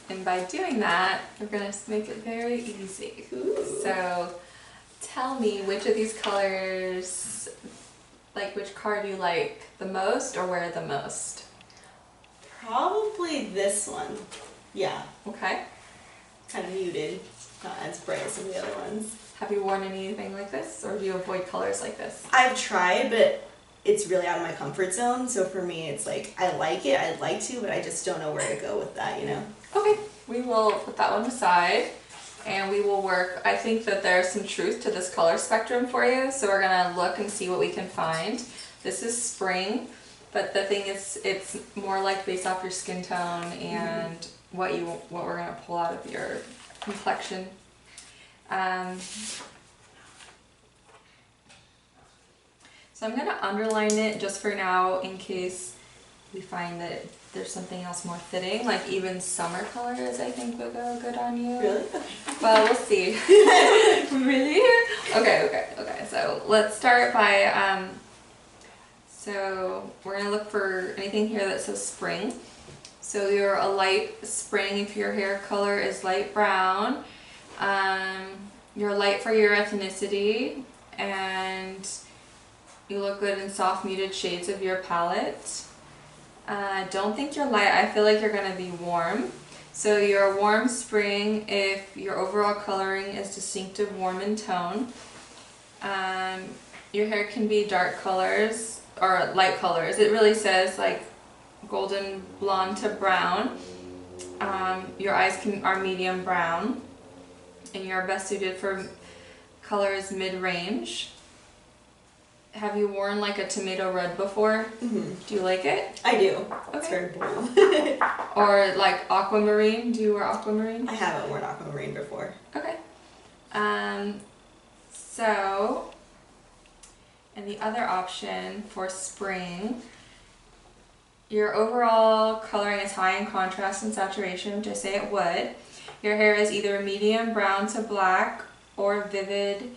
And by doing that, we're going to make it very easy. Ooh. So tell me which of these colors, like which card you like the most or wear the most? Probably this one. Yeah, Okay. kind of muted, not as bright as some of the other ones. Have you worn anything like this, or do you avoid colors like this? I've tried, but it's really out of my comfort zone. So for me, it's like, I like it, I'd like to, but I just don't know where to go with that, you know? Okay, we will put that one aside and we will work. I think that there's some truth to this color spectrum for you, so we're gonna look and see what we can find. This is spring, but the thing is, it's more like based off your skin tone and what we're gonna pull out of your complexion. So I'm gonna underline it just for now in case we find that there's something else more fitting, like even summer colors I think would go good on you. Really? Well, we'll see. Really? Okay. So let's start by, so we're gonna look for anything here that says spring. So you're a light spring if your hair color is light brown. You're light for your ethnicity, and you look good in soft muted shades of your palette. I don't think you're light. I feel like you're going to be warm. So you're a warm spring if your overall coloring is distinctive warm in tone. Your hair can be dark colors or light colors. It really says like golden blonde to brown. Your eyes are medium brown. And you're best suited for colors mid-range. Have you worn like a tomato red before? Mm-hmm. Do you like it? I do. Okay. It's very bold. Or like aquamarine? Do you wear aquamarine? I haven't worn aquamarine before. Okay. So, and the other option for spring, your overall coloring is high in contrast and saturation, which I say it would. Your hair is either medium brown to black or vivid.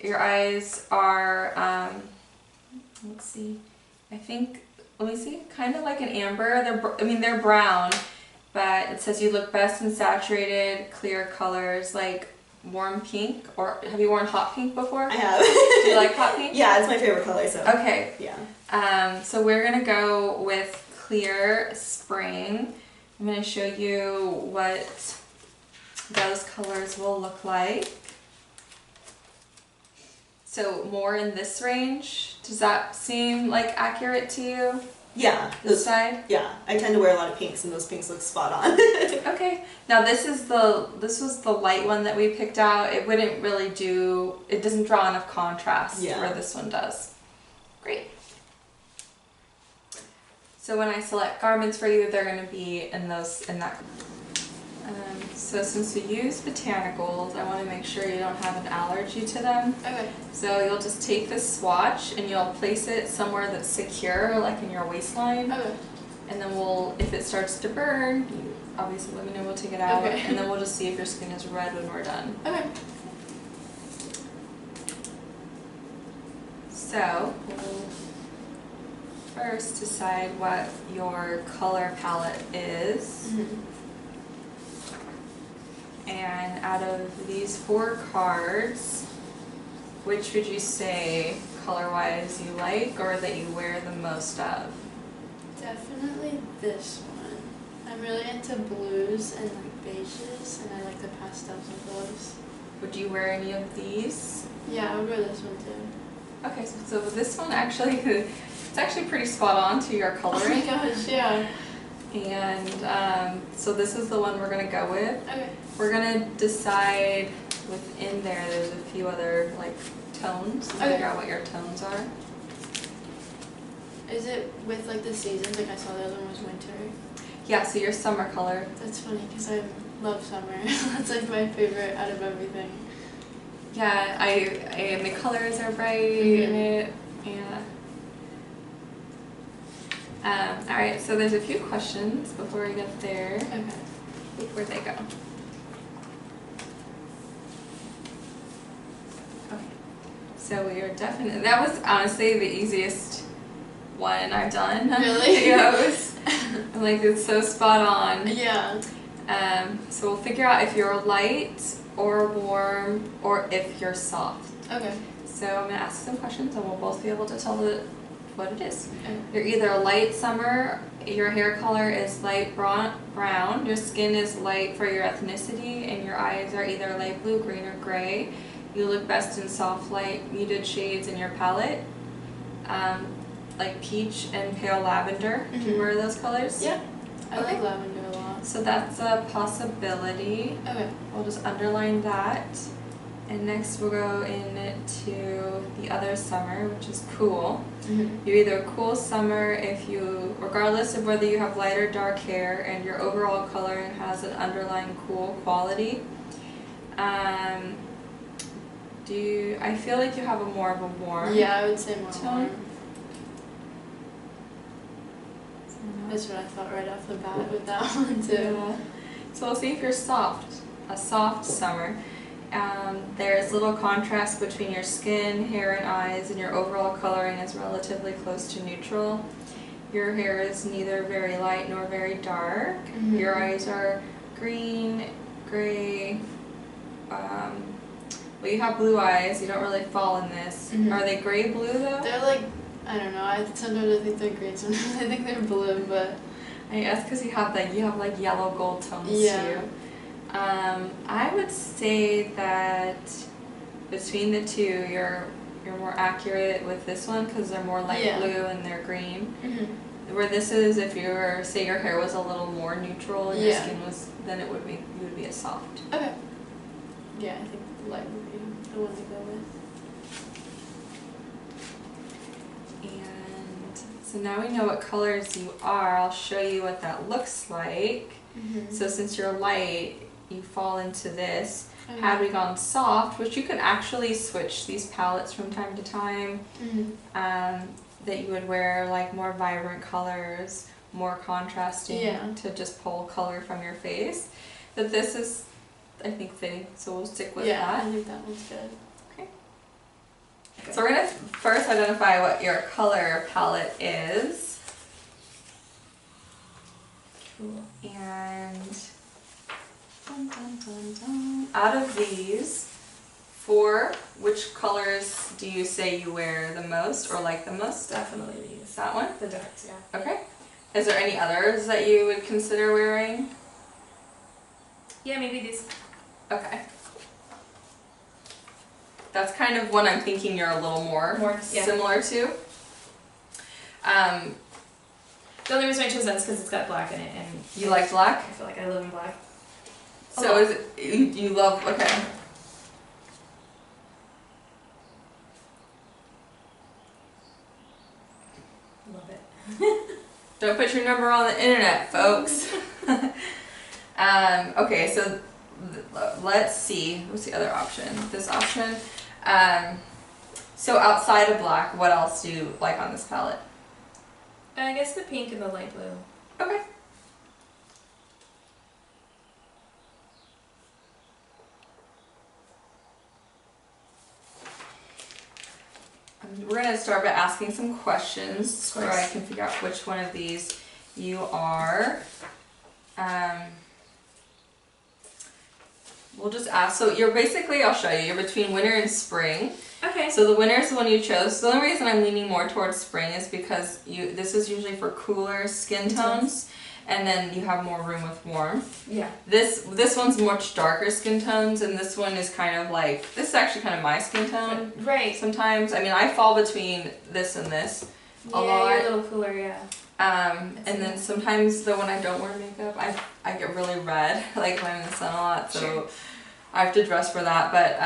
Your eyes are, let's see, let me see, kind of like an amber. They're brown, but it says you look best in saturated, clear colors like warm pink. Or have you worn hot pink before? I have. Do you like hot pink? Yeah, it's my favorite color, so. Okay. Yeah. So we're gonna go with clear spring. I'm gonna show you what those colors will look like. So more in this range. Does that seem like accurate to you? Yeah. This side? Yeah. I tend to wear a lot of pinks, and those pinks look spot on. Okay. Now this was the light one that we picked out. It wouldn't really it doesn't draw enough contrast where this one does. Great. So when I select garments for you, they're going to be in that. So since we use botanicals, I want to make sure you don't have an allergy to them. Okay. So you'll just take this swatch and you'll place it somewhere that's secure, like in your waistline. Okay. And then if it starts to burn, you obviously let me know, we'll take it out. Okay. And then we'll just see if your skin is red when we're done. Okay. So we'll first decide what your color palette is. Mm-hmm. And out of these 4 cards, which would you say color-wise you like or that you wear the most of? Definitely this one. I'm really into blues and like beiges, and I like the pastels of those. Would you wear any of these? Yeah, I would wear this one too. Okay, so this one actually, it's actually pretty spot on to your coloring. Oh my gosh, yeah. And so this is the one we're going to go with. Okay. We're going to decide within there's a few other like tones, to figure out what your tones are. Is it with like the seasons? Like I saw the other one was winter. Yeah, so your summer color. That's funny because I love summer. That's like my favorite out of everything. Yeah, and the colors are bright in it. Yeah. Alright, so there's a few questions before we get there. Okay. Where'd they go? Okay. So we are definitely, that was honestly the easiest one I've done. Really? Yeah, it was, like, it's so spot on. Yeah. So we'll figure out if you're light or warm or if you're soft. Okay. So I'm gonna ask some questions and we'll both be able to tell what it is. Okay. You're either a light summer, your hair color is light brown, your skin is light for your ethnicity, and your eyes are either light blue, green, or gray. You look best in soft light, muted shades in your palette, like peach and pale lavender. Do you wear those colors? Yeah. I Okay. like lavender a lot. So that's a possibility. Okay. We'll just underline that. And next we'll go into the other summer, which is cool. You're either a cool summer if you, regardless of whether you have light or dark hair, and your overall coloring has an underlying cool quality. I feel like you have a more of a warm. Yeah, I would say more tone. warm. That's what I thought right off the bat with that one too. Yeah. So we'll see if you're soft. A soft summer. There's little contrast between your skin, hair, and eyes, and your overall coloring is relatively close to neutral. Your hair is neither very light nor very dark. Your eyes are green, gray. Well, you have blue eyes. You don't really fall in this. Are they gray blue though? They're like, I don't know. Sometimes I think they're green. Sometimes I think they're blue. But I guess because you have like yellow gold tones yeah. too. I would say that between the two, you're more accurate with this one because they're more light Yeah. blue and they're green. Where this is, if you were, say your hair was a little more neutral and your Yeah. skin was, then you would be a soft. Okay. Yeah, I think the light would be the one to go with. And so now we know what colors you are. I'll show you what that looks like. So since you're light, you fall into this. Okay. Had we gone soft, which you can actually switch these palettes from time to time, that you would wear like more vibrant colors, more contrasting Yeah. to just pull color from your face. But this is, I think, fitting, so we'll stick with Yeah, I that. think that one's good. Okay. So we're gonna first identify what your color palette is. Cool. And out of these four, which colors do you say you wear the most or like the most? Definitely these. That one? The darks, yeah. Okay. Is there any others that you would consider wearing? Yeah, maybe these. Okay. That's kind of one I'm thinking you're a little more Yeah. similar to. The only reason I chose that is because it's got black in it, and You like black? I feel like I live in black. So is it, you love, okay. Love it. Don't put your number on the internet, folks. Okay, so let's see. What's the other option? This option. So outside of black, what else do you like on this palette? I guess the pink and the light blue. Okay. We're going to start by asking some questions so I can figure out which one of these you are. We'll just ask. So you're basically, I'll show you, you're between winter and spring. Okay. So the winter is the one you chose. So the only reason I'm leaning more towards spring is because this is usually for cooler skin tones, and then you have more room with warmth. Yeah. This one's much darker skin tones, and this one is kind of like, this is actually kind of my skin tone. Right. Sometimes, I mean, I fall between this and this a lot. You're a little cooler, yeah. And then sometimes though when I don't wear makeup, I get really red, like when I'm in the sun a lot, so Sure. I have to dress for that. But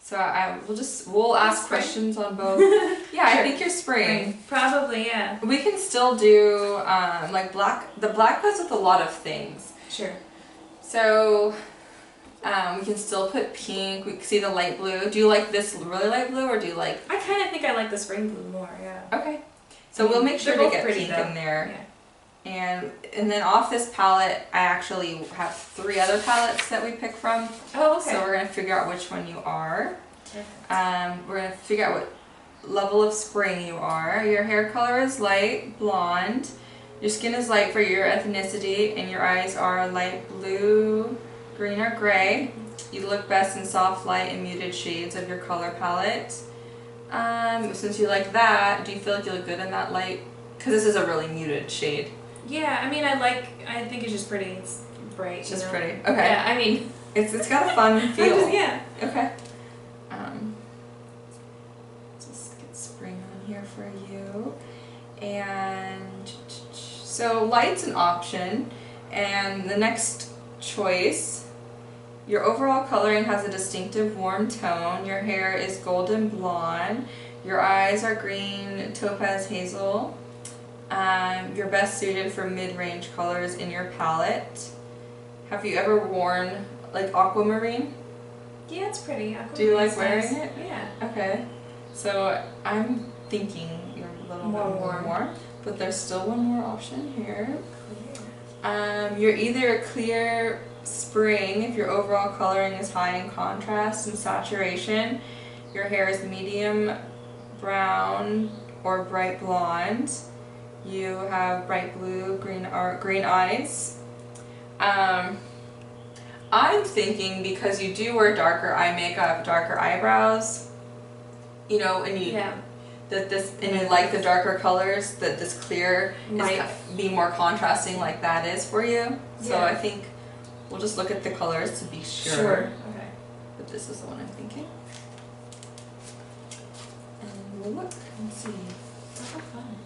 so we'll ask Spring? questions on both. Yeah, I think you're spring. Probably, yeah. We can still do like black. The black goes with a lot of things. Sure. So we can still put pink. We can see the light blue. Do you like this really light blue, or do you like? I kind of think I like the spring blue more, yeah. Okay. So we'll make sure They're to both get pretty, pink though. in there. Yeah. And then off this palette, I actually have 3 other palettes that we pick from. Oh, okay. So we're gonna figure out which one you are. Perfect. We're gonna figure out what level of spring you are. Your hair color is light blonde. Your skin is light for your ethnicity, and your eyes are light blue, green, or gray. You look best in soft, light, and muted shades of your color palette. Since you like that, do you feel like you look good in that light? Because this is a really muted shade. Yeah, I mean, I think it's just pretty. It's bright. It's just you know? pretty. Okay. Yeah, I mean, It's got a fun feel. yeah. Okay. Just get spring on here for you. And so light's an option. And the next choice, your overall coloring has a distinctive warm tone. Your hair is golden blonde. Your eyes are green, topaz, hazel. You're best suited for mid-range colors in your palette. Have you ever worn like aquamarine? Yeah, it's pretty. Do you like Aquamarine is wearing nice. it? Yeah. Okay. So I'm thinking you're a little More bit warm. warm, but there's still one more option here. You're either a clear spring if your overall coloring is high in contrast and saturation. Your hair is medium brown or bright blonde. You have bright blue, green eyes. I'm thinking because you do wear darker eye makeup, darker eyebrows, you know, and you Yeah. and you like the darker colors, that this clear Might. be more contrasting like that is for you. So Yeah. I think we'll just look at the colors to be sure. Okay. But this is the one I'm thinking. And we'll look and see. So fun.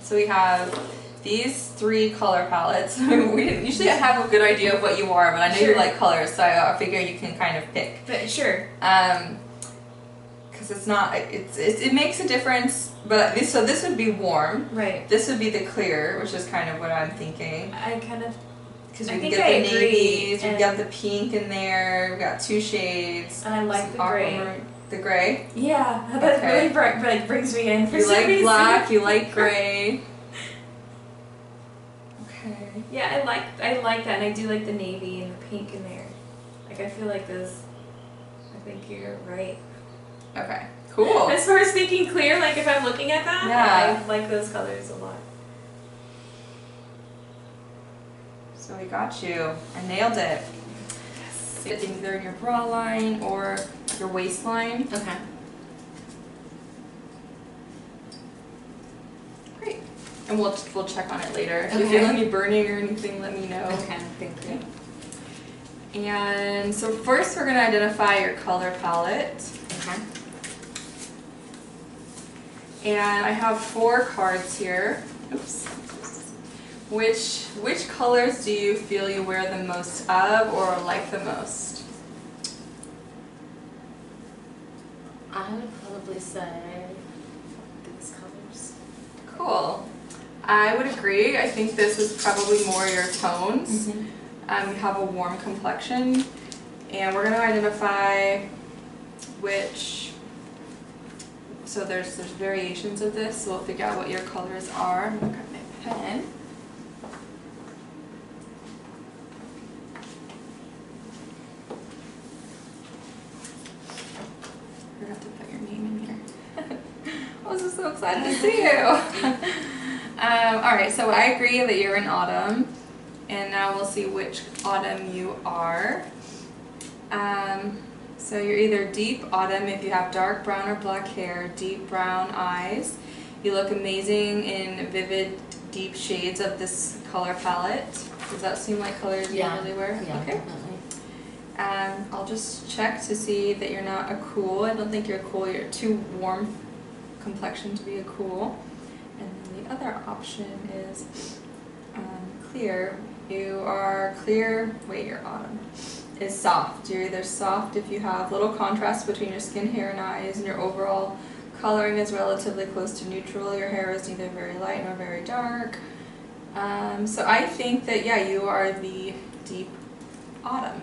So we have these 3 color palettes. We didn't usually have a good idea of what you are, but I know you Sure. like colors, so I figure you can kind of pick. But sure. Because it's not, it makes a difference. But this would be warm. Right. This would be the clear, which is kind of what I'm thinking. I kind of. Because I we can think get I the agree, navies, we've and- got the pink in there, we've got 2 shades. And I like some the gray. aquamarine. The gray. Yeah, that Okay. really like brings me in. For You some like reason. black, you like gray. Okay. Yeah, I like that, and I do like the navy and the pink in there. Like I feel like those. I think you're right. Okay. Cool. As far as thinking clear, like if I'm looking at that, Yeah. I like those colors a lot. So we got you. I nailed it. It's either your bra line or your waistline. Okay. Great. And we'll check on it later. If you Okay. feel any burning or anything, let me know. Okay, thank you. And so first we're going to identify your color palette. Okay. And I have 4 cards here. Oops. Which colors do you feel you wear the most of or like the most? I would probably say these colors. Cool. I would agree. I think this is probably more your tones. You have a warm complexion, and we're going to identify which. So there's variations of this. So we'll figure out what your colors are. I'm going to grab my pen. You're going to have to put your name in here. I was just so excited to see you. Alright, so I agree that you're in autumn, and now we'll see which autumn you are. So you're either deep autumn if you have dark brown or black hair, deep brown eyes. You look amazing in vivid, deep shades of this color palette. Does that seem like colors you Yeah. really wear? Yeah, Okay. definitely. I'll just check to see that you're not a cool. I don't think you're cool. You're too warm complexion to be a cool. And then the other option is clear. You are clear. Wait, your autumn is soft. You're either soft if you have little contrast between your skin, hair, and eyes, and your overall coloring is relatively close to neutral. Your hair is neither very light nor very dark. So I think that, yeah, you are the deep autumn.